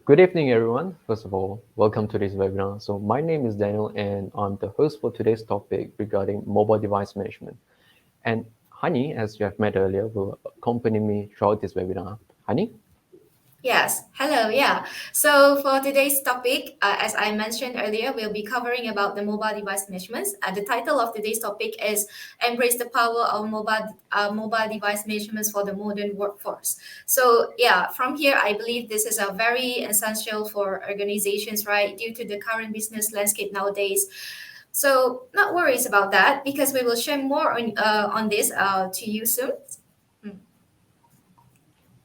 Good evening, everyone. First of all, welcome to this webinar. So my name is Daniel, and I'm the host for today's topic regarding mobile device management. And Hani, as you have met earlier, will accompany me throughout this webinar. Hani? Yes, hello. Yeah. So for today's topic, as I mentioned earlier, we'll be covering about the mobile device management. The title of today's topic is "Embrace the Power of Mobile Device Management for the Modern Workforce." So yeah, from here, I believe this is a very essential for organizations, right? Due to the current business landscape nowadays. So not worries about that because we will share more on this to you soon. Mm.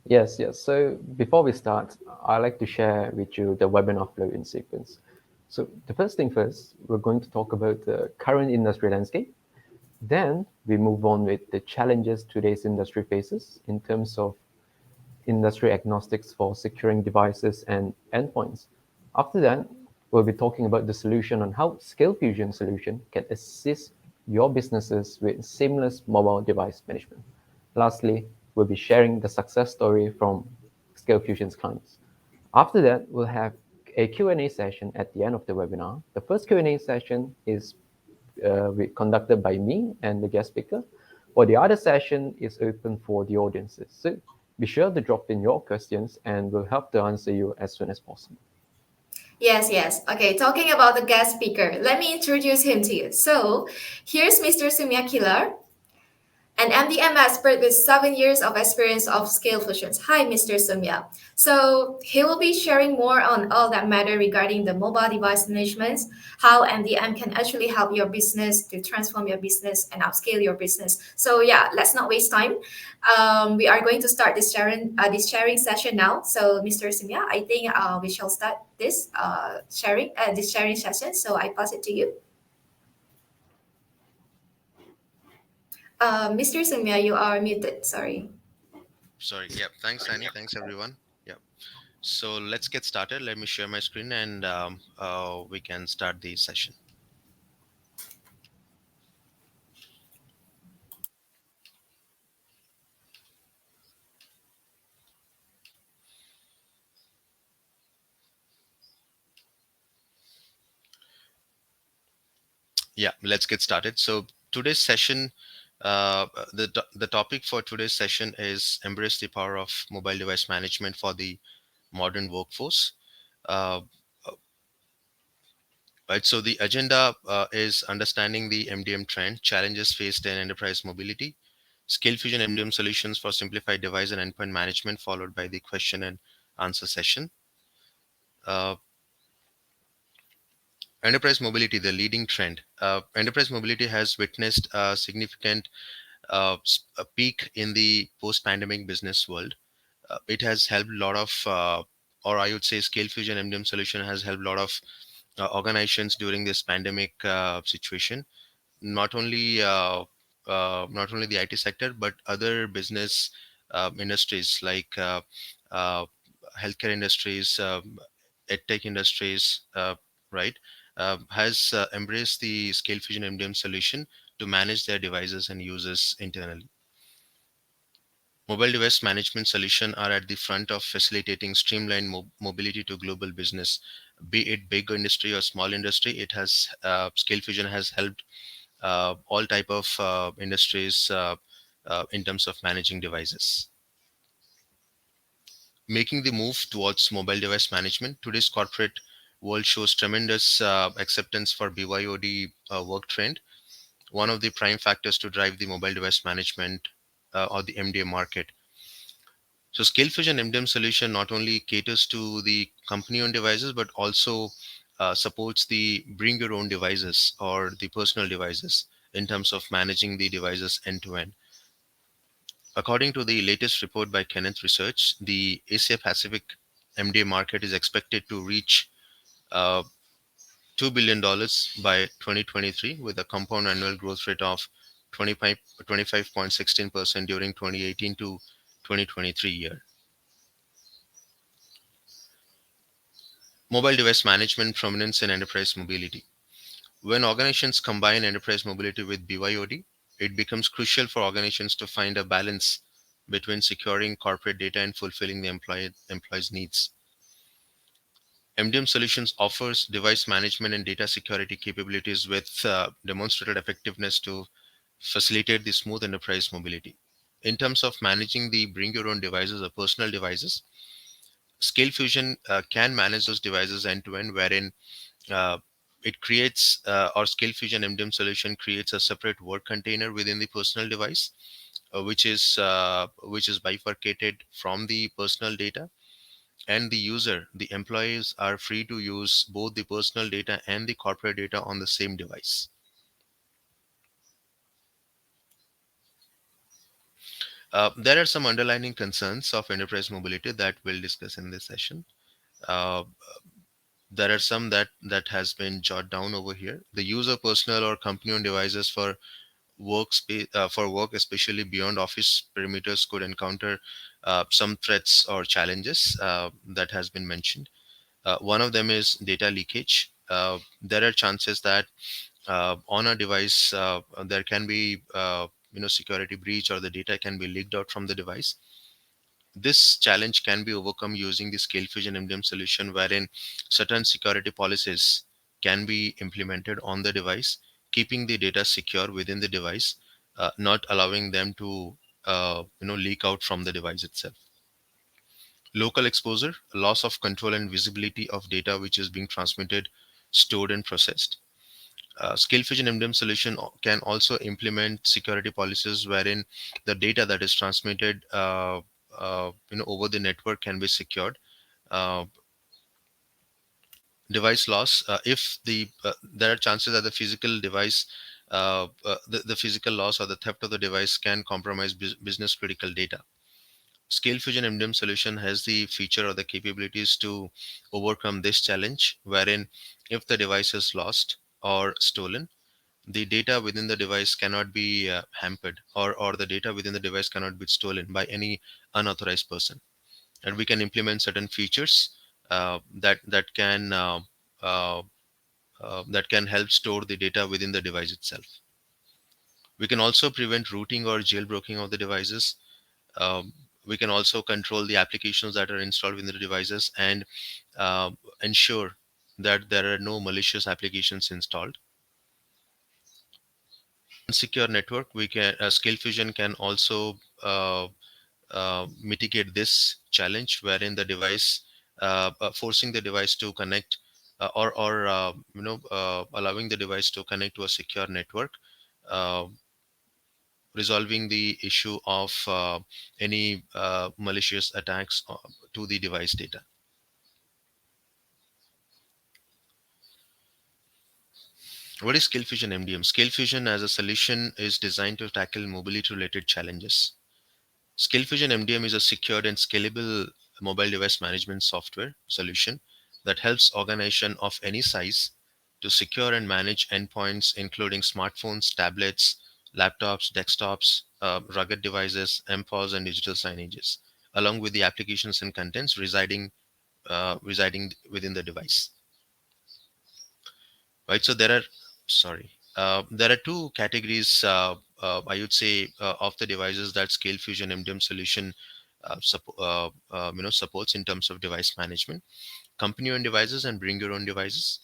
Yes. So before we start, I'd like to share with you the webinar flow in sequence. So the first thing first, we're going to talk about the current industry landscape. Then we move on with the challenges today's industry faces in terms of industry agnostics for securing devices and endpoints. After that, we'll be talking about the solution on how Scalefusion solution can assist your businesses with seamless mobile device management. Lastly, we'll be sharing the success story from Scalefusion's clients. After that, we'll have a Q&A session at the end of the webinar. The first Q&A session is conducted by me and the guest speaker, while the other session is open for the audiences. So be sure to drop in your questions and we'll help to answer you as soon as possible. Yes. Okay, talking about the guest speaker, let me introduce him to you. So, here's Mr. Sumya Kilar, an MDM expert with 7 years of experience of scale fusions. Hi, Mr. Sumya. So he will be sharing more on all that matter regarding the mobile device management, how MDM can actually help your business to transform your business and upscale your business. So yeah, let's not waste time. We are going to start this sharing session now. So Mr. Sumya, I think we shall start this sharing session. So I pass it to you. Mr. Sumya, you are muted. Sorry. Sorry. Yep. Thanks, Annie. Thanks, everyone. Yep. So let's get started. Let me share my screen and we can start the session. Yeah, let's get started. So today's session, the topic for today's session is embrace the power of mobile device management for the modern workforce. Uh, right. So the agenda is understanding the MDM trend, challenges faced in enterprise mobility, Scalefusion MDM solutions for simplified device and endpoint management, followed by the question and answer session. Uh, Enterprise mobility, the leading trend. Enterprise mobility has witnessed a significant a peak in the post-pandemic business world. It has helped a lot of, or I would say, Scalefusion MDM solution has helped a lot of organizations during this pandemic situation. Not only not only the IT sector, but other business industries like uh, healthcare industries, edtech industries, right, has embraced the Scalefusion MDM solution to manage their devices and users internally. Mobile device management solutions are at the front of facilitating streamlined mobility to global business, be it big industry or small industry. It has Scalefusion has helped all type of industries in terms of managing devices. Making the move towards mobile device management, today's corporate world shows tremendous acceptance for BYOD work trend, one of the prime factors to drive the mobile device management or the MDM market. So Scalefusion MDM solution not only caters to the company-owned devices, but also supports the bring your own devices or the personal devices in terms of managing the devices end to end. According to the latest report by Kenneth Research, the Asia Pacific MDA market is expected to reach uh, $2 billion by 2023 with a compound annual growth rate of 25.16% during 2018 to 2023 year. Mobile device management prominence in enterprise mobility. When organizations combine enterprise mobility with BYOD, it becomes crucial for organizations to find a balance between securing corporate data and fulfilling the employees' needs. MDM Solutions offers device management and data security capabilities with demonstrated effectiveness to facilitate the smooth enterprise mobility. In terms of managing the bring your own devices or personal devices, Scalefusion can manage those devices end to end, wherein uh, it creates or Scalefusion MDM solution creates a separate work container within the personal device, which is bifurcated from the personal data, and the employees are free to use both the personal data and the corporate data on the same device. There are some underlying concerns of enterprise mobility that we'll discuss in this session. Uh, there are some that has been jotted down over here. The use of personal or company-owned devices for work, especially beyond office perimeters, could encounter some threats or challenges that has been mentioned. One of them is data leakage. There are chances that on a device there can be security breach, or the data can be leaked out from the device. This challenge can be overcome using the Scalefusion MDM solution, wherein certain security policies can be implemented on the device, keeping the data secure within the device, not allowing them to leak out from the device itself. Local exposure, loss of control and visibility of data which is being transmitted, stored, and processed. Scalefusion MDM solution can also implement security policies wherein the data that is transmitted over the network can be secured. Uh, Device loss, if there are chances that the physical device, the physical loss or the theft of the device can compromise business critical data. Scalefusion MDM solution has the feature or the capabilities to overcome this challenge, wherein if the device is lost or stolen, the data within the device cannot be hampered, or the data within the device cannot be stolen by any unauthorized person. And we can implement certain features uh, that can help store the data within the device itself. We can also prevent rooting or jailbreaking of the devices. Um, we can also control the applications that are installed within the devices, and ensure that there are no malicious applications installed. Secure network, we can Scalefusion can also mitigate this challenge, wherein the device forcing the device to connect, allowing the device to connect to a secure network, uh, resolving the issue of any malicious attacks to the device data. What is Scalefusion MDM? Scalefusion as a solution is designed to tackle mobility related challenges. Scalefusion MDM is a secured and scalable mobile device management software solution that helps organization of any size to secure and manage endpoints, including smartphones, tablets, laptops, desktops, rugged devices, MPOS, and digital signages, along with the applications and contents residing within the device. Right. So there are two categories, I would say, of the devices that Scalefusion MDM solution supports in terms of device management: company-owned devices and bring your own devices.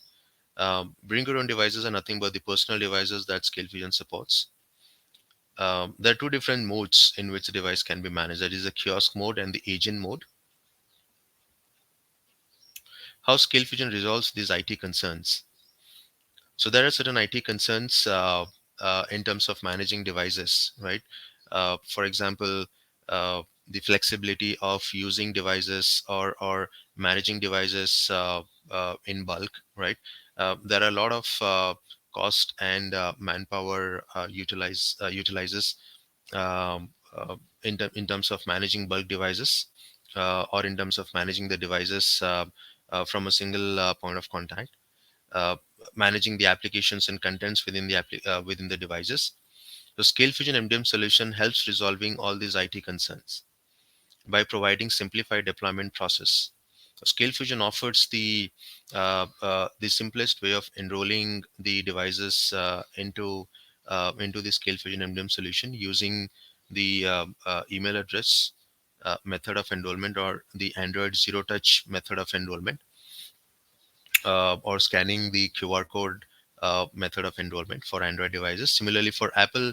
Bring your own devices are nothing but the personal devices that Scalefusion supports. There are two different modes in which the device can be managed. That is the kiosk mode and the agent mode. How Scalefusion resolves these IT concerns? So there are certain IT concerns in terms of managing devices, right? For example, the flexibility of using devices, or managing devices in bulk, right? There are a lot of cost and manpower utilizes in terms of managing bulk devices, or in terms of managing the devices from a single point of contact, uh, managing the applications and contents within the devices. The Scalefusion MDM solution helps resolving all these IT concerns by providing simplified deployment process. Scalefusion offers the simplest way of enrolling the devices into the Scalefusion MDM solution using the email address method of enrollment, or the Android zero touch method of enrollment. or scanning the QR code method of enrollment for Android devices. Similarly, for Apple,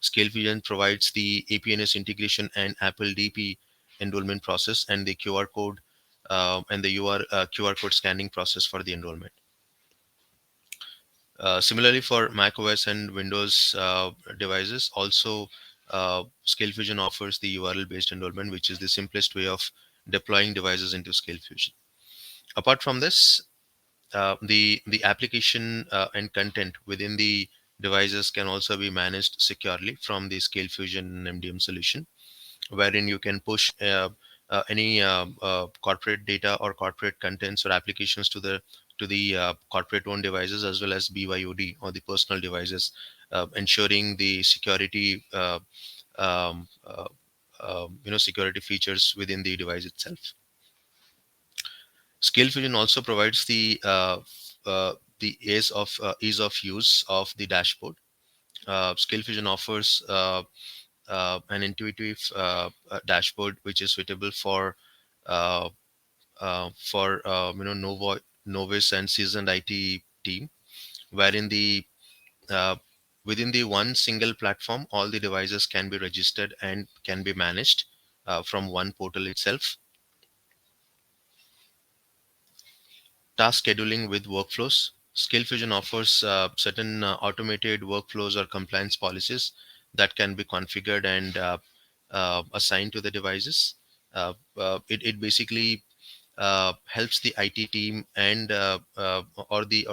Scalefusion provides the APNS integration and Apple DP enrollment process and the QR code and the QR code scanning process for the enrollment. Similarly, for Mac OS and Windows devices, also Scalefusion offers the URL-based enrollment, which is the simplest way of deploying devices into Scalefusion. Apart from this, the application and content within the devices can also be managed securely from the Scalefusion MDM solution, wherein you can push any corporate data or corporate contents or applications to the corporate owned devices as well as BYOD or the personal devices, ensuring the security security features within the device itself. Scalefusion also provides the ease of use of the dashboard. Scalefusion offers an intuitive dashboard which is suitable uh, for novice and seasoned IT team, wherein the uh, within the one single platform, all the devices can be registered and can be managed from one portal itself. Task scheduling with workflows. Scalefusion offers certain automated workflows or compliance policies that can be configured and assigned to the devices. It basically helps the IT team and or the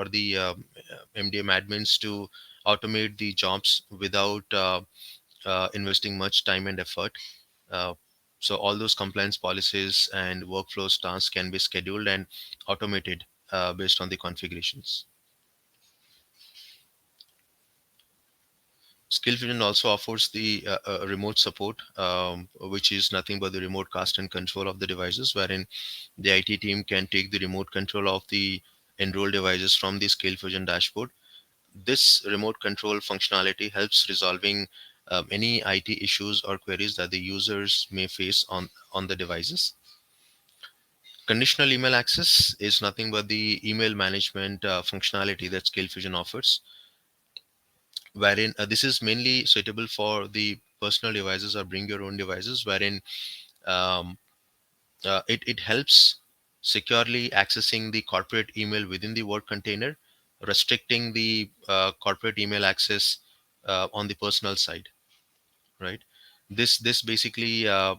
MDM admins to automate the jobs without investing much time and effort. Uh, so all those compliance policies and workflows tasks can be scheduled and automated based on the configurations. Scalefusion also offers the remote support, which is nothing but the remote cast and control of the devices, wherein the IT team can take the remote control of the enrolled devices from the Scalefusion dashboard. This remote control functionality helps resolving any IT issues or queries that the users may face on the devices. Conditional email access is nothing but the email management functionality that Scalefusion offers, wherein this is mainly suitable for the personal devices or bring your own devices, wherein um, it helps securely accessing the corporate email within the work container, restricting the corporate email access on the personal side, right? This basically uh,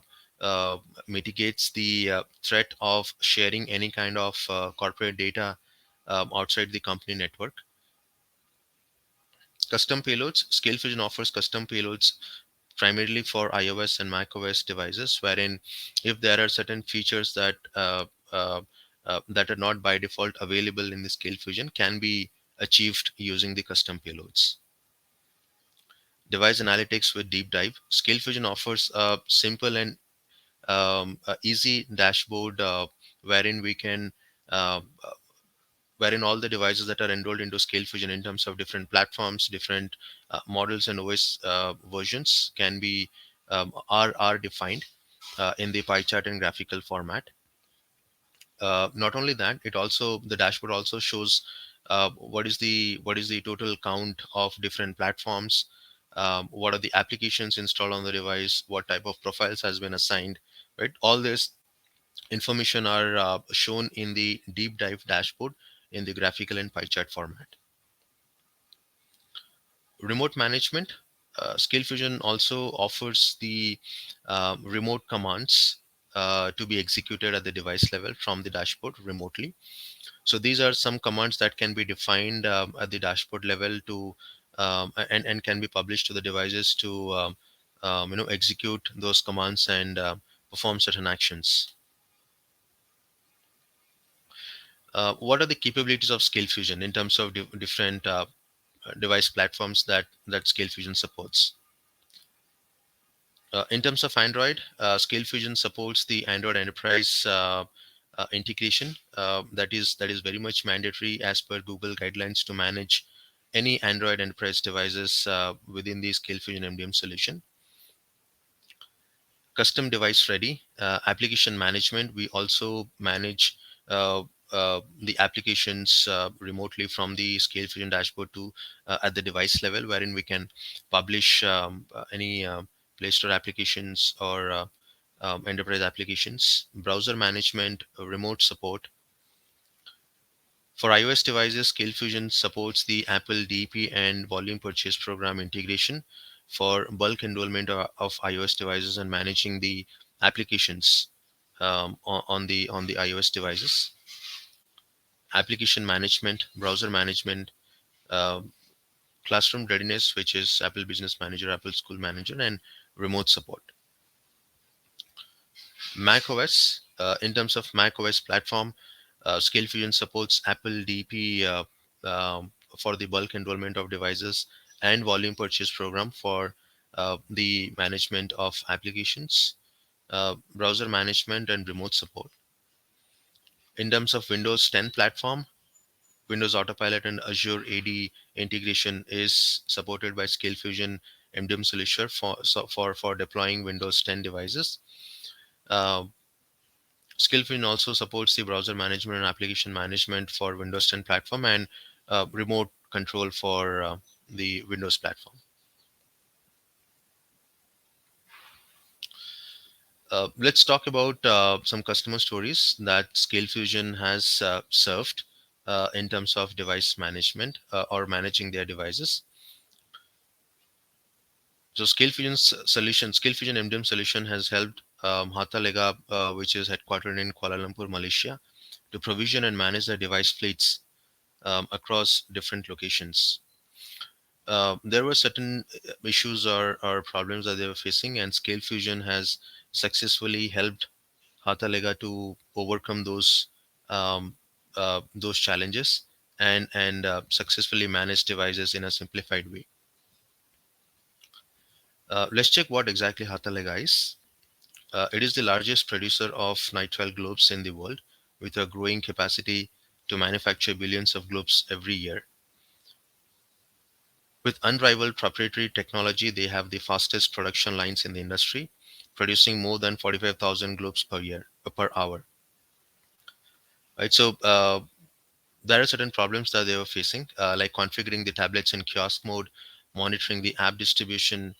mitigates the threat of sharing any kind of corporate data outside the company network. Custom payloads. Scalefusion offers custom payloads primarily for iOS and macOS devices, wherein if there are certain features that are not by default available in the Scalefusion, can be achieved using the custom payloads. Device analytics with deep dive. Scalefusion offers a simple and a easy dashboard wherein we can wherein all the devices that are enrolled into Scalefusion in terms of different platforms, different models and OS versions can be are defined in the pie chart and graphical format. Not only that, it also the dashboard also shows what is the total count of different platforms, what are the applications installed on the device, what type of profiles has been assigned, right? All this information are shown in the deep dive dashboard in the graphical and pie chart format. Remote management. Scalefusion also offers the remote commands to be executed at the device level from the dashboard remotely. So these are some commands that can be defined at the dashboard level to and can be published to the devices to execute those commands and perform certain actions. What are the capabilities of Scalefusion in terms of different device platforms that Scalefusion supports? In terms of Android, Scalefusion supports the Android Enterprise integration that is very much mandatory as per Google guidelines to manage any Android Enterprise devices within the Scalefusion MDM solution. Custom device ready application management. We also manage the applications remotely from the Scalefusion dashboard to at the device level, wherein we can publish any Play Store applications or enterprise applications, browser management, remote support. For iOS devices, Scalefusion supports the Apple DP and volume purchase program integration for bulk enrollment of iOS devices and managing the applications on the iOS devices. Application management, browser management, uh, classroom readiness, which is Apple Business Manager, Apple School Manager, and remote support. Mac OS, in terms of Mac OS platform, Scalefusion supports Apple DP for the bulk enrollment of devices and volume purchase program for the management of applications, browser management, and remote support. In terms of Windows 10 platform, Windows Autopilot and Azure AD integration is supported by Scalefusion MDM solution for deploying Windows 10 devices. Uh, Scalefusion also supports the browser management and application management for Windows 10 platform and remote control for the Windows platform. Let's talk about some customer stories that Scalefusion has served in terms of device management or managing their devices. So Scalefusion MDM solution has helped Hatha Lega, which is headquartered in Kuala Lumpur, Malaysia, to provision and manage their device fleets across different locations. There were certain issues or problems that they were facing, and Scalefusion has successfully helped Hatha Lega to overcome those challenges and successfully manage devices in a simplified way. Let's check what exactly Hatha Lega is. It is the largest producer of nitrile globes in the world, with a growing capacity to manufacture billions of globes every year. With unrivaled proprietary technology, they have the fastest production lines in the industry, producing more than 45,000 globes per hour. Right. So there are certain problems that they were facing, like configuring the tablets in kiosk mode, monitoring the app distribution,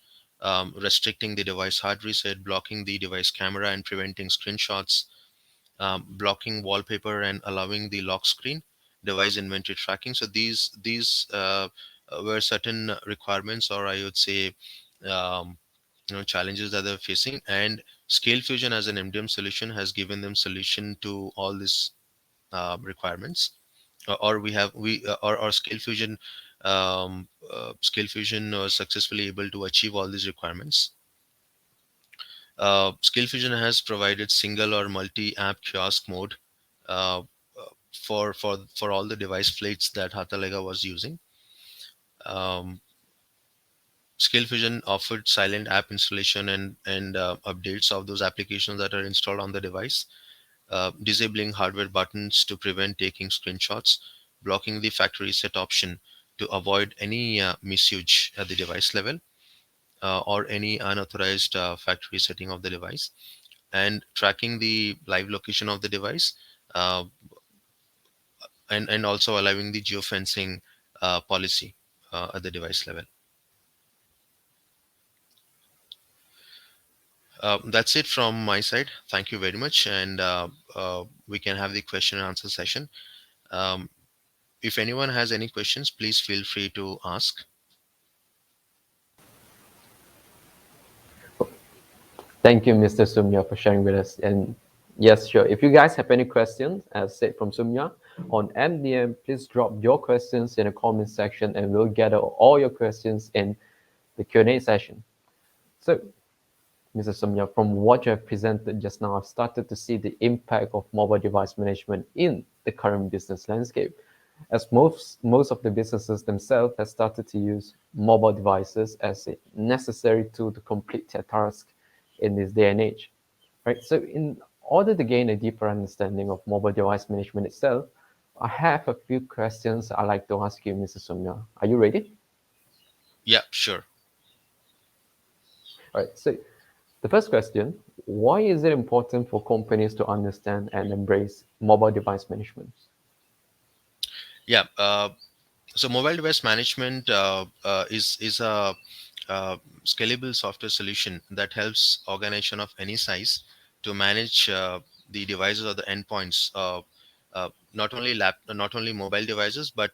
restricting the device hard reset, blocking the device camera and preventing screenshots, blocking wallpaper and allowing the lock screen, device inventory tracking. So these were certain requirements, or I would say, challenges that they're facing. And Scalefusion as an MDM solution has given them solution to all these requirements. Or we have we or Scalefusion was successfully able to achieve all these requirements. Scalefusion has provided single or multi-app kiosk mode uh, for all the device fleets that Hatha Lega was using. Um, Scalefusion offered silent app installation and updates of those applications that are installed on the device, disabling hardware buttons to prevent taking screenshots, blocking the factory reset option to avoid any misuse at the device level, or any unauthorized factory setting of the device, and tracking the live location of the device, uh, and also allowing the geofencing policy at the device level. That's it from my side. Thank you very much, and we can have the question and answer session. Um, if anyone has any questions, please feel free to ask. Thank you, Mr. Sumya, for sharing with us. And yes, sure. If you guys have any questions, as said from Sumya, on MDM, please drop your questions in the comment section and we'll gather all your questions in the Q&A session. So, Mr. Sumya, from what you have presented just now, I've started to see the impact of mobile device management in the current business landscape, as most of the businesses themselves have started to use mobile devices as a necessary tool to complete their task in this day and age, right? So in order to gain a deeper understanding of mobile device management itself, I have a few questions I'd like to ask you, Mr. Sumya. Are you ready? Yeah, sure. All right, so the first question, why is it important for companies to understand and embrace mobile device management? Yeah. So mobile device management is a scalable software solution that helps organization of any size to manage the devices or the endpoints, not only mobile devices, but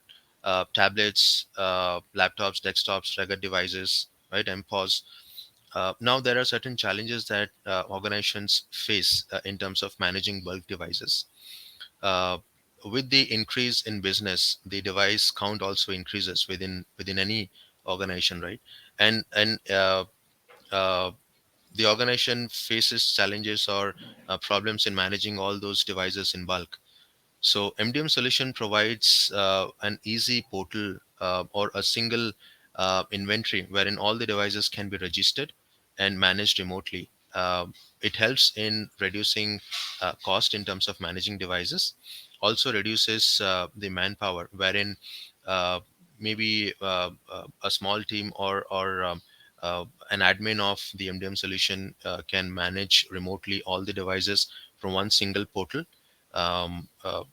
tablets, laptops, desktops, rugged devices, right? MPOS. Now there are certain challenges that organizations face in terms of managing bulk devices. uh, with the increase in business, the device count also increases within any organization, right? And uh, the organization faces challenges or problems in managing all those devices in bulk. So MDM solution provides an easy portal or a single inventory wherein all the devices can be registered and managed remotely. It helps in reducing cost in terms of managing devices. Also reduces the manpower, wherein uh, maybe a small team or an admin of the MDM solution can manage remotely all the devices from one single portal. Um, uh,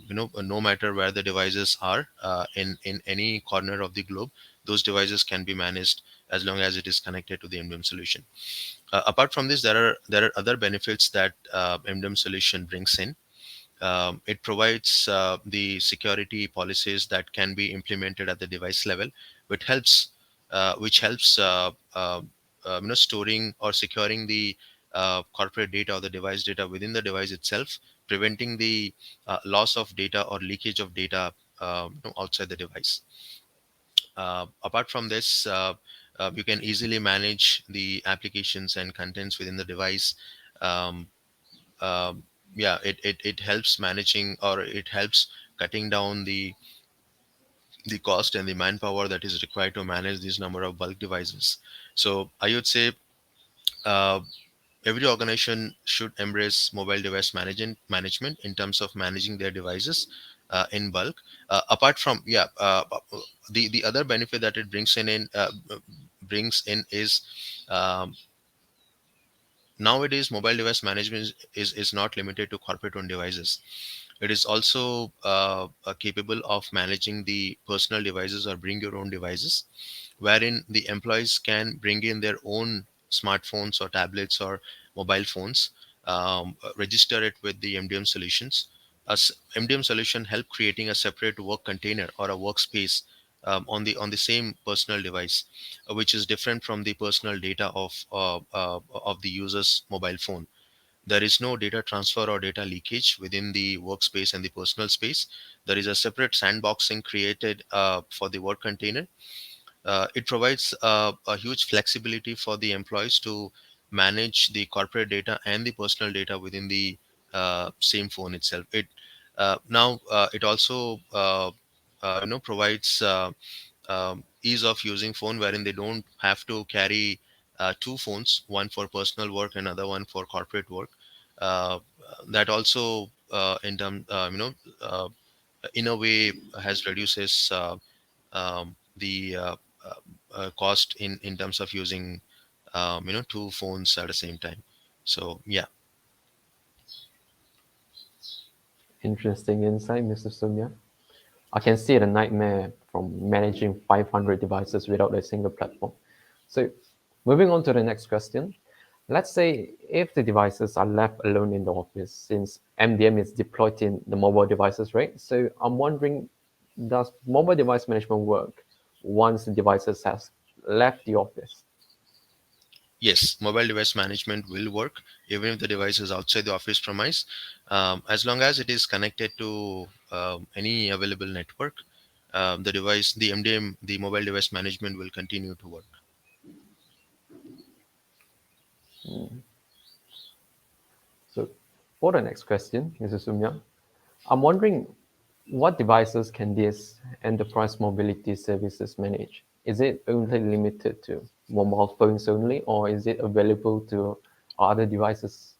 no matter where the devices are in any corner of the globe, those devices can be managed as long as it is connected to the MDM solution. Apart from this, there are other benefits that MDM solution brings in. It provides the security policies that can be implemented at the device level, which helps storing or securing the corporate data or the device data within the device itself, preventing the loss of data or leakage of data outside the device. Apart from this, you can easily manage the applications and contents within the device. Um, um, yeah, it helps managing, or it helps cutting down the cost and the manpower that is required to manage these number of bulk devices. So I would say uh, every organization should embrace mobile device management in terms of managing their devices in bulk. Apart from, the other benefit that it brings in is, um, nowadays mobile device management is not limited to corporate owned devices. It is also capable of managing the personal devices or bring your own devices, wherein the employees can bring in their own smartphones or tablets or mobile phones, register it with the MDM solutions. MDM solution help creating a separate work container or a workspace on the same personal device, which is different from the personal data of the user's mobile phone. There is no data transfer or data leakage within the workspace and the personal space. There is a separate sandboxing created for the work container. It provides a huge flexibility for the employees to manage the corporate data and the personal data within the same phone itself. It also provides ease of using phone, wherein they don't have to carry two phones, one for personal work and another one for corporate work. Uh, that also, in a way, has reduces the cost in terms of using two phones at the same time. So yeah. Interesting insight, Mr. Sumya. I can see the nightmare from managing 500 devices without a single platform. So, moving on to the next question. Let's say if the devices are left alone in the office, since MDM is deployed in the mobile devices, right? So, I'm wondering, does mobile device management work once the devices has left the office? Yes, mobile device management will work even if the device is outside the office premise, as long as it is connected to any available network. The MDM, the mobile device management, will continue to work. So, for the next question, Mr. Sumya, I'm wondering, what devices can these enterprise mobility services manage? Is it only limited to mobile phones only, or is it available to other devices?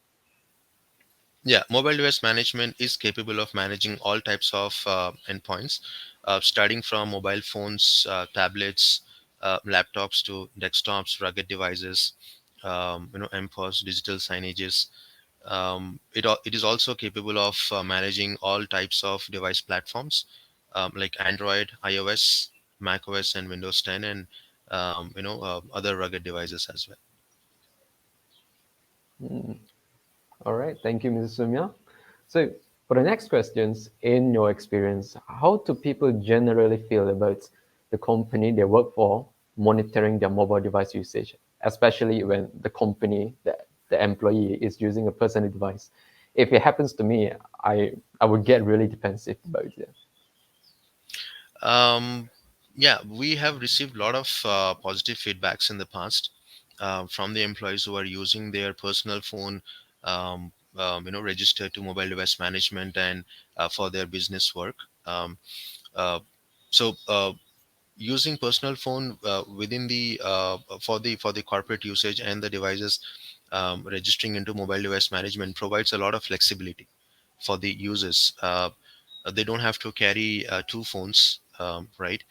Yeah, mobile device management is capable of managing all types of endpoints, starting from mobile phones, tablets, laptops to desktops, rugged devices, MPOS, digital signages. It is also capable of managing all types of device platforms, like Android, iOS, macOS, and Windows 10, and other rugged devices as well. All right, thank you, Mrs. Sumya. So, for the next questions, in your experience, how do people generally feel about the company they work for monitoring their mobile device usage, especially when the company, the employee, is using a personal device? If it happens to me, I would get really defensive about it. Um, yeah, we have received a lot of positive feedbacks in the past from the employees who are using their personal phone, registered to mobile device management and for their business work. Uh, so using personal phone within the for the corporate usage and the devices registering into mobile device management provides a lot of flexibility for the users. They don't have to carry two phones, right?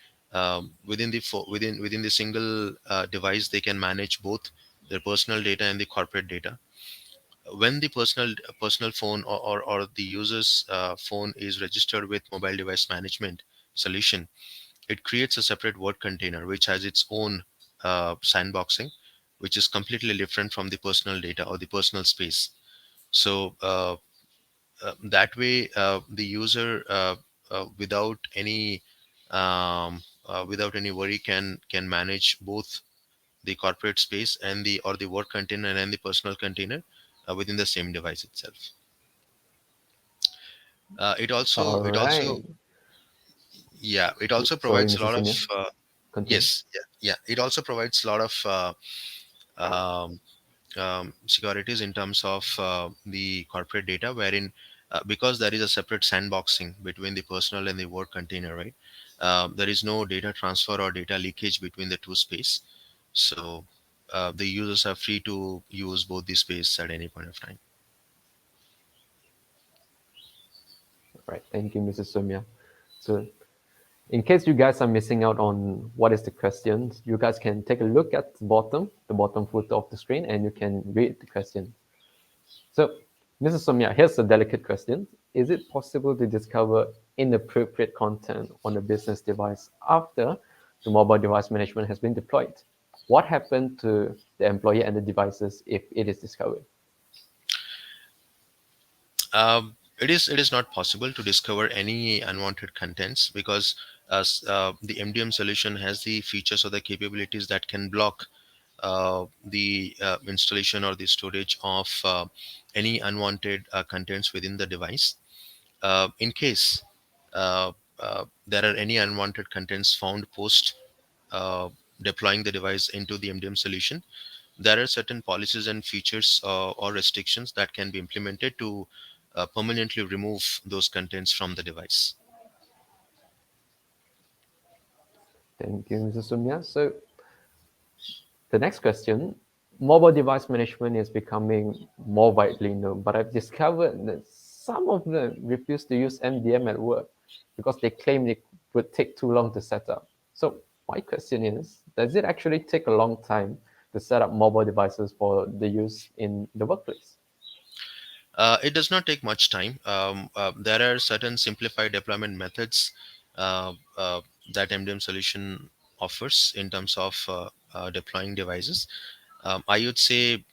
Within the within the single device, they can manage both their personal data and the corporate data. When the personal phone or the user's phone is registered with mobile device management solution, it creates a separate word container which has its own sandboxing, which is completely different from the personal data or the personal space. So that way, the user, without any worry, can manage both the corporate space and the work container and the personal container within the same device itself. It All also it also right. yeah, it also Sorry, provides a Mrs. lot of Sumya, continue. yes, yeah, it also provides a lot of um, securities in terms of the corporate data, wherein because there is a separate sandboxing between the personal and the work container, right? There is no data transfer or data leakage between the two space. So the users are free to use both the space at any point of time. All right, thank you, Mrs. Sumya. So, in case you guys are missing out on what is the question, you guys can take a look at the bottom footer of the screen, and you can read the question. So, Mrs. Somya, here's a delicate question. Is it possible to discover inappropriate content on a business device after the mobile device management has been deployed? What happened to the employee and the devices if it is discovered? It is not possible to discover any unwanted contents because the MDM solution has the features or the capabilities that can block the installation or the storage of any unwanted contents within the device. In case there are any unwanted contents found post uh, deploying the device into the MDM solution, there are certain policies and features or restrictions that can be implemented to permanently remove those contents from the device. Thank you, Mrs. Sumya. So, the next question, mobile device management is becoming more widely known, but I've discovered that some of them refuse to use MDM at work because they claim it would take too long to set up. So my question is, does it actually take a long time to set up mobile devices for the use in the workplace? It does not take much time. There are certain simplified deployment methods uh, that MDM solution offers in terms of deploying devices. I would say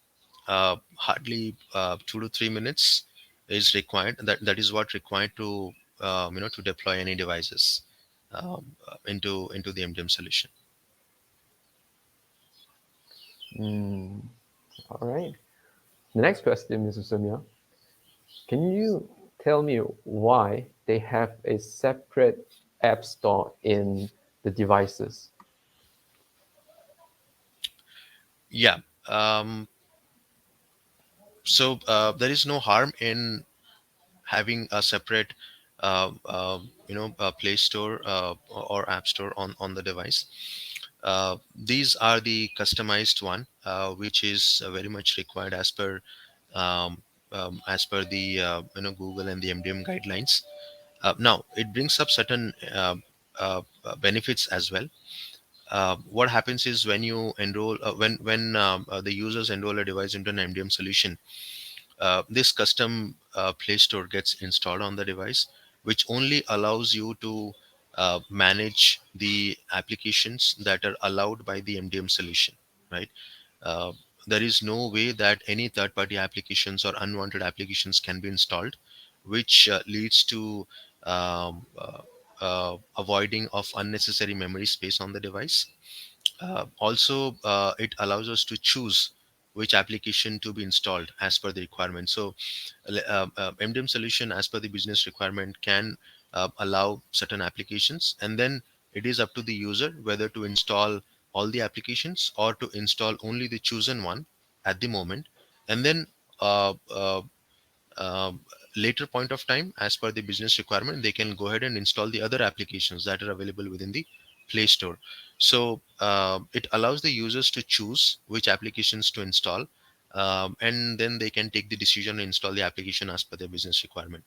hardly 2 to 3 minutes is required. That is what required to to deploy any devices into the MDM solution. Mm, all right. The next question, Mr. Sumya, can you tell me why they have a separate app store in the devices? Yeah. So there is no harm in having a separate Play Store or App Store on the device. These are the customized one, which is very much required as per the Google and the MDM guidelines. Now it brings up certain benefits as well. What happens is when you enroll when the users enroll a device into an MDM solution, this custom Play Store gets installed on the device, which only allows you to manage the applications that are allowed by the MDM solution, right? Uh, there is no way that any third-party applications or unwanted applications can be installed, which leads to avoiding of unnecessary memory space on the device. Also, it allows us to choose which application to be installed as per the requirement. So, MDM solution, as per the business requirement, can allow certain applications, and then it is up to the user whether to install all the applications or to install only the chosen one at the moment, and then uh, uh, um, later point of time, as per the business requirement, they can go ahead and install the other applications that are available within the Play Store. So it allows the users to choose which applications to install, and then they can take the decision to install the application as per their business requirement.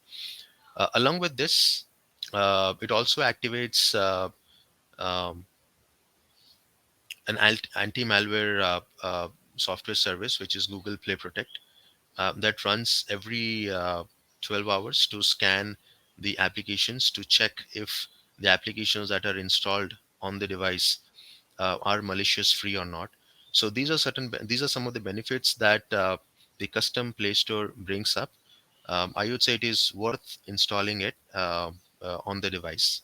Along with this, it also activates um, an anti-malware software service, which is Google Play Protect, that runs every 12 hours to scan the applications to check if the applications that are installed on the device are malicious free or not. So these are some of the benefits that the custom Play Store brings up. I would say it is worth installing it on the device.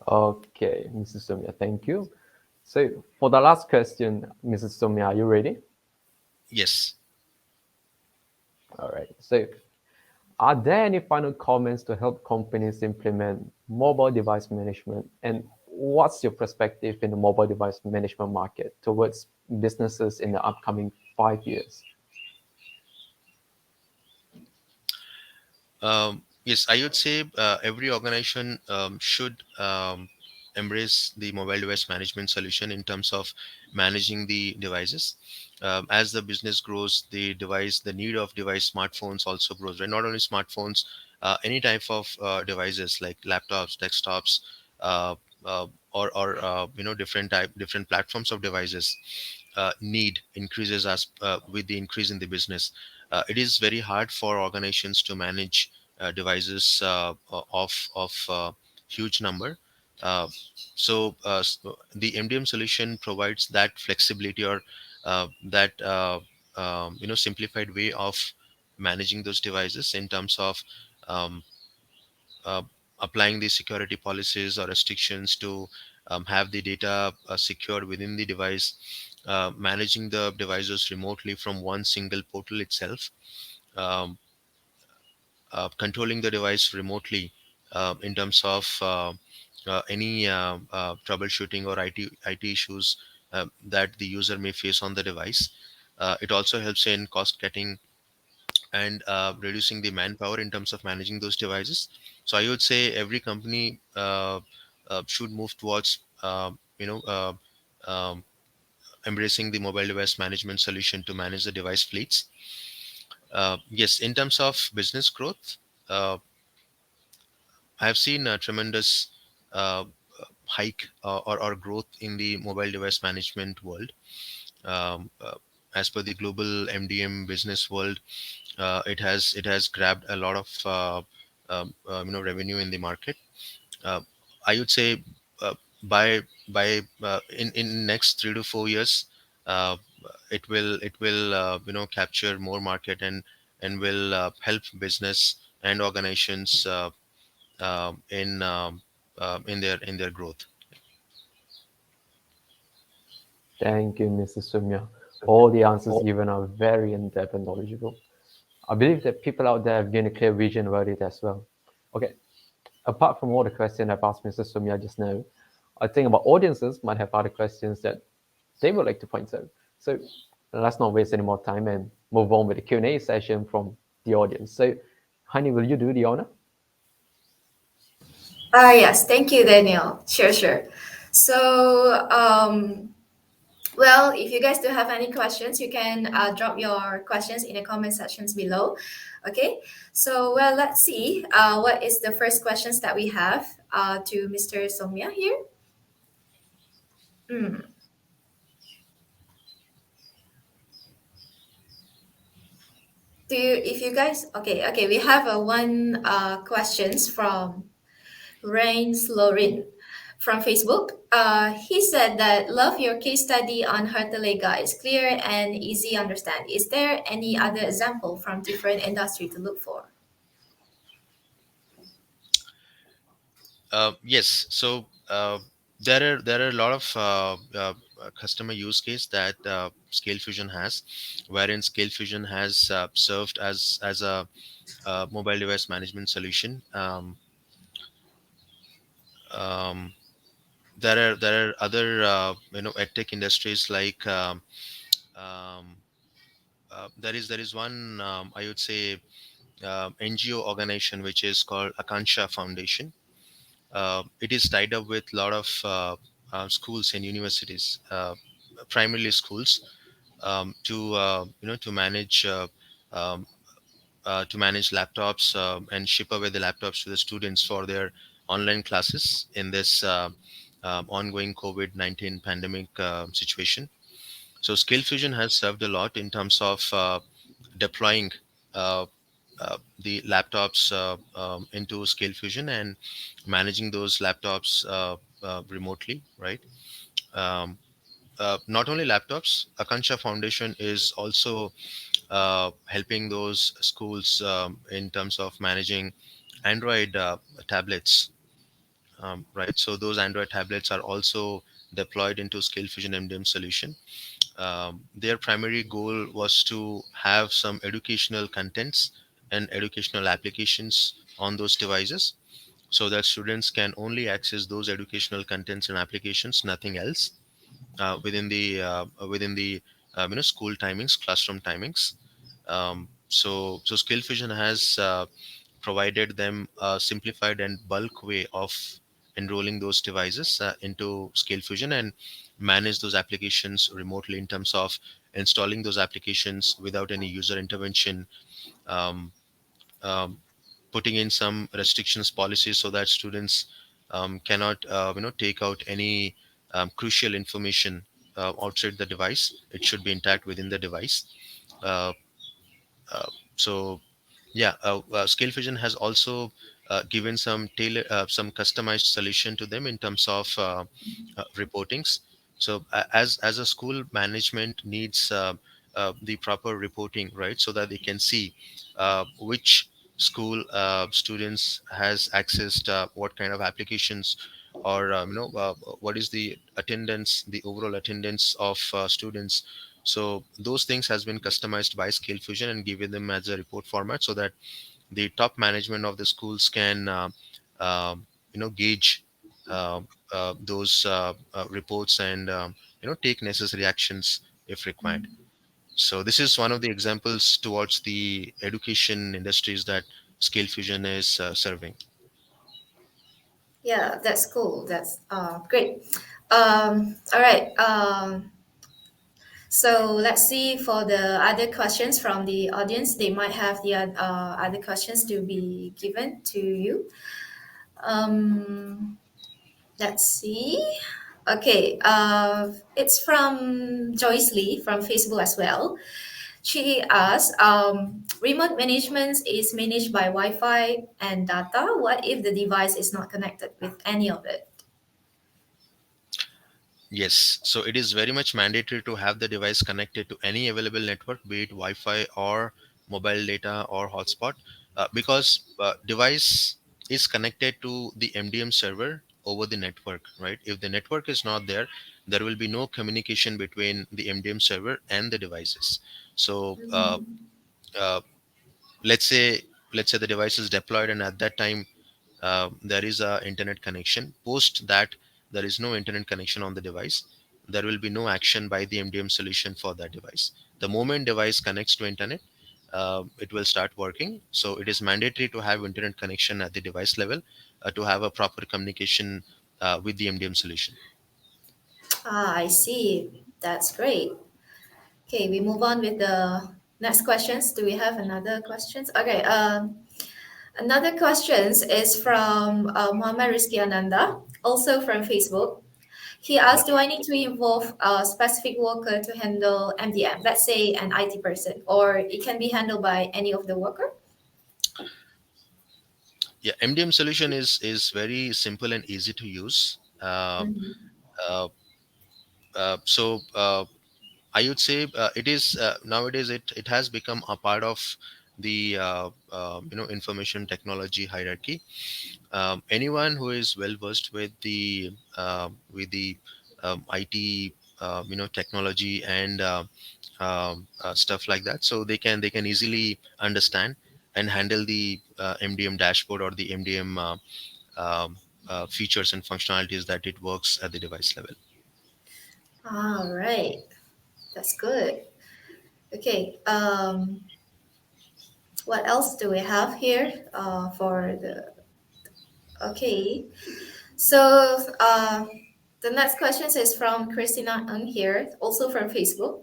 Okay, Mrs. Somya, thank you. So for the last question, Mrs. Somya, are you ready? Yes. All right. So are there any final comments to help companies implement mobile device management? And what's your perspective in the mobile device management market towards businesses in the upcoming 5 years? Yes, I would say every organization should embrace the mobile device management solution in terms of managing the devices. As the business grows, the need of device smartphones also grows. Right? Not only smartphones, any type of devices like laptops, desktops, uh, or different platforms of devices need increases as with the increase in the business. It is very hard for organizations to manage devices of huge number. Uh, so the MDM solution provides that flexibility, or that simplified way of managing those devices in terms of um, uh, applying the security policies or restrictions to have the data secured within the device, managing the devices remotely from one single portal itself, um, controlling the device remotely in terms of any troubleshooting or IT issues that the user may face on the device. It also helps in cost cutting and reducing the manpower in terms of managing those devices. So I would say every company should move towards um, embracing the mobile device management solution to manage the device fleets. Yes, in terms of business growth, uh, I've seen a tremendous uh, hike or growth in the mobile device management world. Um, uh, as per the global MDM business world, it has grabbed a lot of revenue in the market. Uh, I would say uh, by in next 3 to 4 years, uh, it will capture more market and will help business and organizations in their growth. Thank you, Mrs. Sumya. All the answers given are very in-depth and knowledgeable. I believe that people out there have gained a clear vision about it as well. Okay, apart from all the questions I've asked Mrs. Sumya just now, I think our audiences might have other questions that they would like to point out. So let's not waste any more time and move on with the Q&A session from the audience. So, Honey, will you do the honor? Yes, thank you, Daniel. Sure, sure. So, well, if you guys do have any questions, you can drop your questions in the comment sections below. Okay. So, well, let's see. What is the first questions that we have to Mr. Somya here? Mm. Do you, if you guys, okay, we have one questions from Rains Lorin from Facebook. He said that love your case study on Hertelega is clear and easy understand. Is there any other example from different industry to look for? Yes. So there are a lot of customer use case that Scalefusion has, wherein Scalefusion has served as a mobile device management solution. Um, there are other edtech industries like um, there is one I would say NGO organization which is called Akansha Foundation. It is tied up with a lot of schools and universities, primarily schools, um, to manage laptops and ship away the laptops to the students for their online classes in this ongoing COVID-19 pandemic situation. So Scalefusion has served a lot in terms of deploying uh, the laptops into Scalefusion and managing those laptops remotely, right? Um, Not only laptops, Akansha Foundation is also helping those schools in terms of managing Android tablets, right? So those Android tablets are also deployed into Scalefusion MDM solution. Their primary goal was to have some educational contents and educational applications on those devices so that students can only access those educational contents and applications, nothing else, within the school timings, classroom timings. So Skillfusion has provided them a simplified and bulk way of enrolling those devices into Skillfusion and manage those applications remotely in terms of installing those applications without any user intervention, um, um, putting in some restrictions policies so that students cannot take out any crucial information outside the device. It should be intact within the device. uh, uh, so yeah, Scalefusion has also given some customized solution to them in terms of reportings. So as a school, management needs the proper reporting, right, so that they can see which school students has accessed what kind of applications, or what is the attendance, the overall attendance of students. So those things has been customized by Scalefusion and given them as a report format so that the top management of the schools can gauge uh, those reports and take necessary actions if required. So this is one of the examples towards the education industries that Scalefusion is serving. Yeah, that's cool. That's great. All right. So let's see for the other questions from the audience. They might have the other questions to be given to you. Um, let's see. Okay, it's from Joyce Lee from Facebook as well. She asks, remote management is managed by Wi-Fi and data. What if the device is not connected with any of it? Yes, so it is very much mandatory to have the device connected to any available network, be it Wi-Fi or mobile data or hotspot, because device is connected to the MDM server over the network, right? If the network is not there, there will be no communication between the MDM server and the devices. So uh, let's say the device is deployed, and at that time there is a internet connection. Post that, there is no internet connection on the device. There will be no action by the MDM solution for that device. The moment device connects to internet, it will start working. So it is mandatory to have internet connection at the device level to have a proper communication with the MDM solution. Ah, I see. That's great. Okay, we move on with the next questions. Do we have another questions? Okay. Another questions is from Muhammad Rizky Ananda, also from Facebook. He Yeah. asked, do I need to involve a specific worker to handle MDM? Let's say an IT person, or it can be handled by any of the worker? Yeah, MDM solution is very simple and easy to use. Mhm. Uh, so I would say it is nowadays it has become a part of the information technology hierarchy. Anyone who is well versed with the IT technology and stuff like that, so they can easily understand and handle the MDM dashboard or the MDM um, features and functionalities that it works at the device level. All right, that's good. Okay, what else do we have here for the? Okay, so the next question is from Christina Ng here, also from Facebook.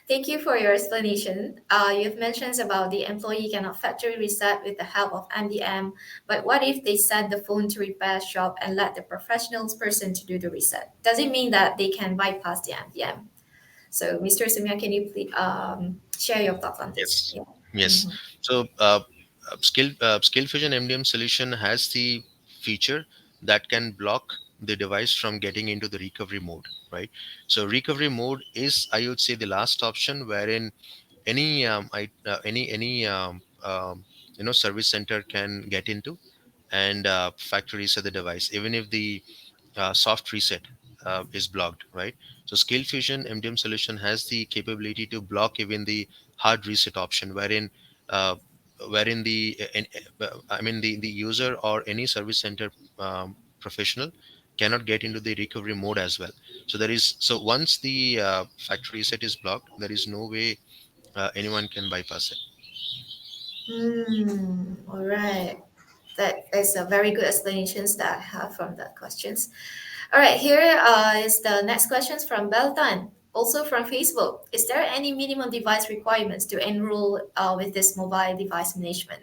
Thank you for your explanation. You've mentioned about the employee cannot factory reset with the help of MDM, but what if they send the phone to repair shop and let the professional person to do the reset? Does it mean that they can bypass the MDM? So, Mr. Sumya, can you please share your thoughts on this? Yes. Yeah. Yes. Mhm. So Scalefusion MDM solution has the feature that can block the device from getting into the recovery mode, right? So recovery mode is, I would say, the last option wherein any service center can get into and factory reset the device, even if the soft reset is blocked, right? So Scalefusion MDM solution has the capability to block even the hard reset option, uh, wherein the user or any service center professional cannot get into the recovery mode as well. So once the factory reset is blocked, there is no way anyone can bypass it. All right. That is a very good explanations that I have from that questions. All right, here is the next questions from Beltan, also from Facebook. Is there any minimum device requirements to enroll with this mobile device management?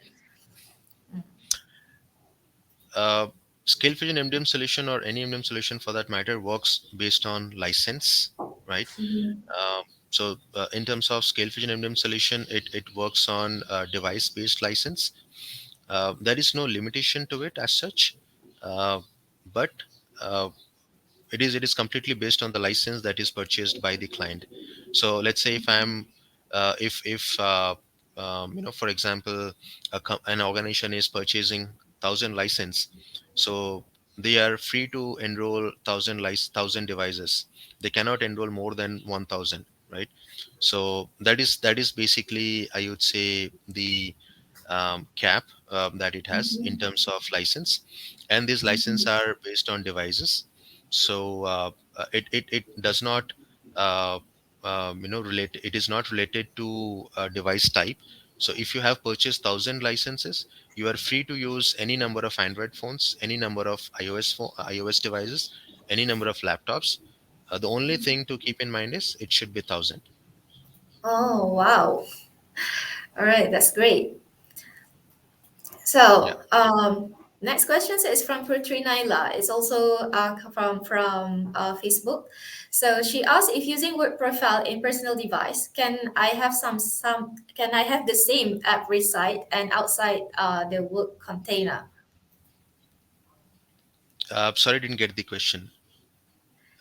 Uh, Scalefusion MDM solution or any MDM solution for that matter works based on license, right? Mhm. In terms of Scalefusion MDM solution, it works on device-based license. There is no limitation to it as such, uh, but uh, it is completely based on the license that is purchased by the client. So let's say if for example an organization is purchasing 1,000 license, so they are free to enroll 1,000 devices. They cannot enroll more than 1,000, right? So that is basically, I would say, the cap that it has in Mhm. terms of license, and these licenses Mhm. are based on devices. So it does not relate. It is not related to device type. So if you have purchased 1,000 licenses, you are free to use any number of Android phones, any number of iOS devices, any number of laptops. The only thing to keep in mind is it should be 1,000. Oh, wow. All right, that's great. Yeah. So, next question is from Putri Naila. It's also from Facebook. So she asked if using work profile in personal device, can I have the same app reside and outside the work container? Sorry, didn't get the question.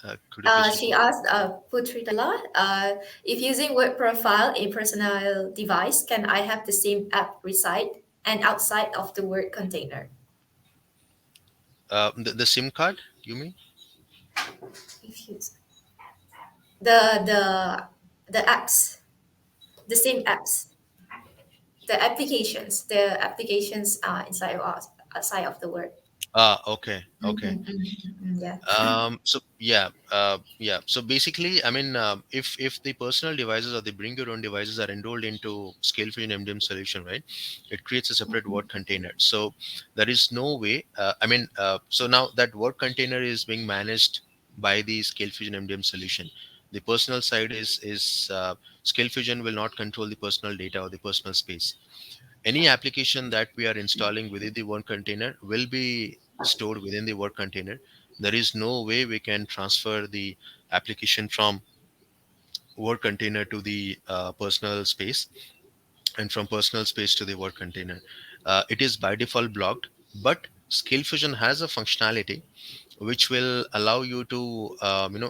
Could you please She repeat? asked Putri Naila, if using work profile in personal device, can I have the same app reside and outside of the work container? The SIM card, you mean? If you the the the apps, the same apps, the applications inside of us, outside of the work. Ah, okay, okay. Yeah. So basically, I mean, if the personal devices or the bring your own devices are enrolled into Scalefusion MDM solution, right? It creates a separate word container. So there is no way. So now that word container is being managed by the Scalefusion MDM solution. The personal side is Scalefusion will not control the personal data or the personal space. Any application that we are installing within the one container will be stored within the work container, There is no way we can transfer the application from work container to the personal space, and from personal space to the work container. It is by default blocked, but Scalefusion has a functionality which will allow you to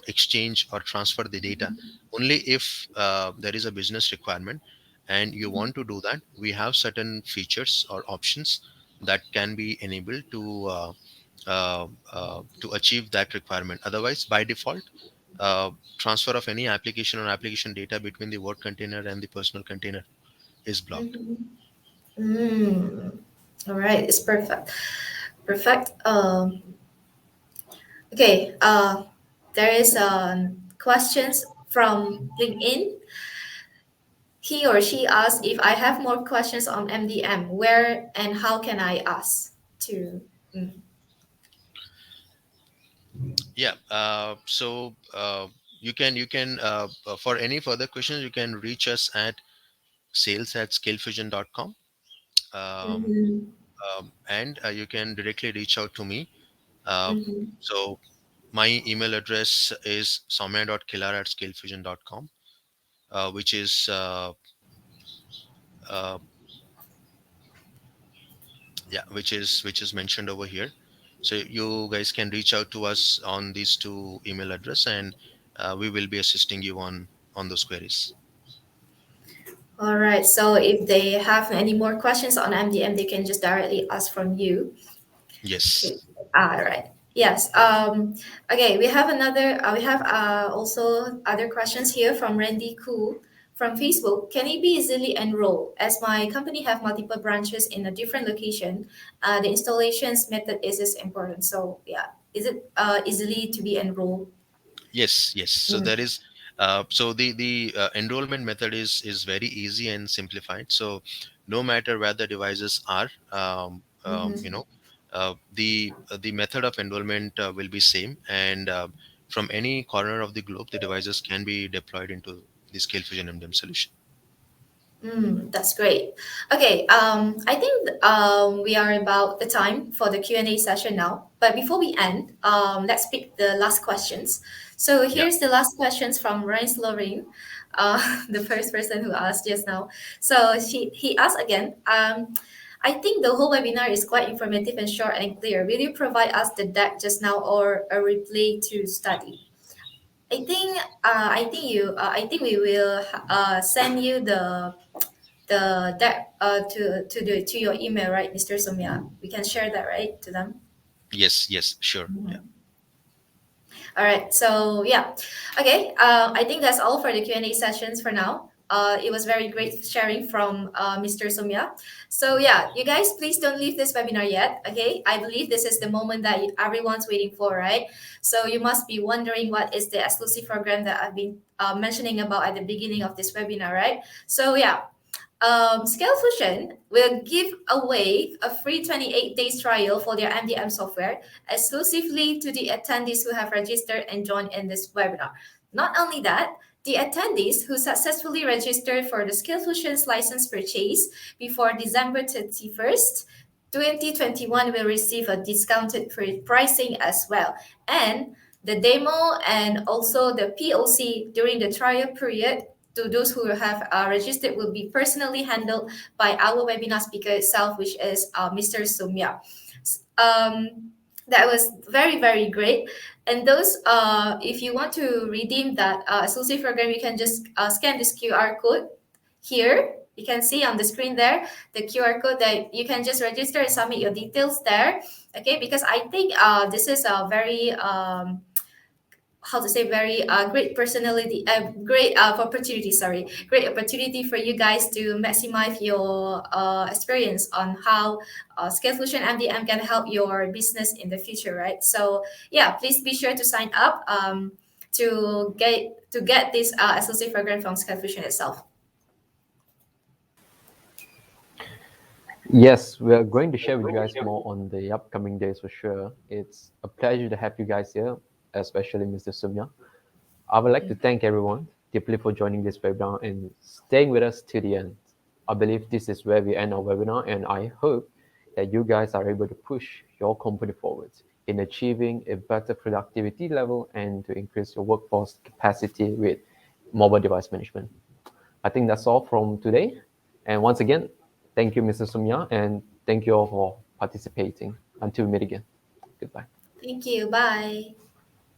exchange or transfer the data only if there is a business requirement and you want to do that. We have certain features or options that can be enabled to achieve that requirement. Otherwise, by default, uh, transfer of any application or application data between the work container and the personal container is blocked. Mm. All right, it's perfect. Perfect. Okay. There is questions from LinkedIn. He or she asked if I have more questions on MDM, where and how can I ask to? Mm. Yeah. So for any further questions, you can reach us at sales@scalefusion.com. Um, Mhm. and you can directly reach out to me. Uh, Mhm. so my email address is soumya.kilar@scalefusion.com, which is uh, yeah, which is mentioned over here. So you guys can reach out to us on these two email address, and we will be assisting you on those queries. All right. So if they have any more questions on MDM, they can just directly ask from you. Yes. Okay. All right. Yes. Okay. We have another. We have also other questions here from Randy Koo from Facebook. Can it be easily enrolled? As my company have multiple branches in a different location, the installations method is important. So yeah, is it easily to be enrolled? Yes, yes. So Mm. there is, so the enrollment method is very easy and simplified. So no matter where the devices are, Mm-hmm. the method of enrollment will be same, and from any corner of the globe, the devices can be deployed into the Scalefusion MDM solution. That's great. Okay, I think we are about the time for the Q&A session now. But before we end, let's pick the last questions. So Yeah. here's the last questions from Ryan Lorraine, the first person who asked just now. So he asked again, I think the whole webinar is quite informative and short and clear. Will you provide us the deck just now or a replay to study? I think we will send you the that to your email, right, Mr. Somya? We can share that, right, to them. Yes, yes, sure. Yeah. All right. So yeah, okay. I think that's all for the Q&A sessions for now. It was very great sharing from Mr. Somya. So yeah, you guys, please don't leave this webinar yet. Okay, I believe this is the moment that everyone's waiting for, right? So you must be wondering what is the exclusive program that I've been mentioning about at the beginning of this webinar, right? So yeah, Scalefusion will give away a free 28 days trial for their MDM software exclusively to the attendees who have registered and joined in this webinar. Not only that, the attendees who successfully registered for the Scalefusion's license purchase before December 31st, 2021 will receive a discounted pricing as well. And the demo and also the POC during the trial period to those who have registered will be personally handled by our webinar speaker itself, which is Mr. Sumya. That was very, very great. And those, if you want to redeem that exclusive program, you can just scan this QR code here. You can see on the screen there the QR code that you can just register and submit your details there. Okay, because I think this is a very how to say very great personality great opportunity, sorry, great opportunity for you guys to maximize your experience on how Scalefusion MDM can help your business in the future, right? So yeah, please be sure to sign up to get this associate program from Scalefusion itself. Yes, we are going to share with you guys more on the upcoming days for sure. It's a pleasure to have you guys here, especially Mr. Sumya. I would like to thank everyone deeply for joining this webinar and staying with us to the end. I believe this is where we end our webinar, and I hope that you guys are able to push your company forward in achieving a better productivity level and to increase your workforce capacity with mobile device management. I think that's all from today. And once again, thank you, Mr. Sumya, and thank you all for participating. Until we meet again. Goodbye. Thank you. Bye.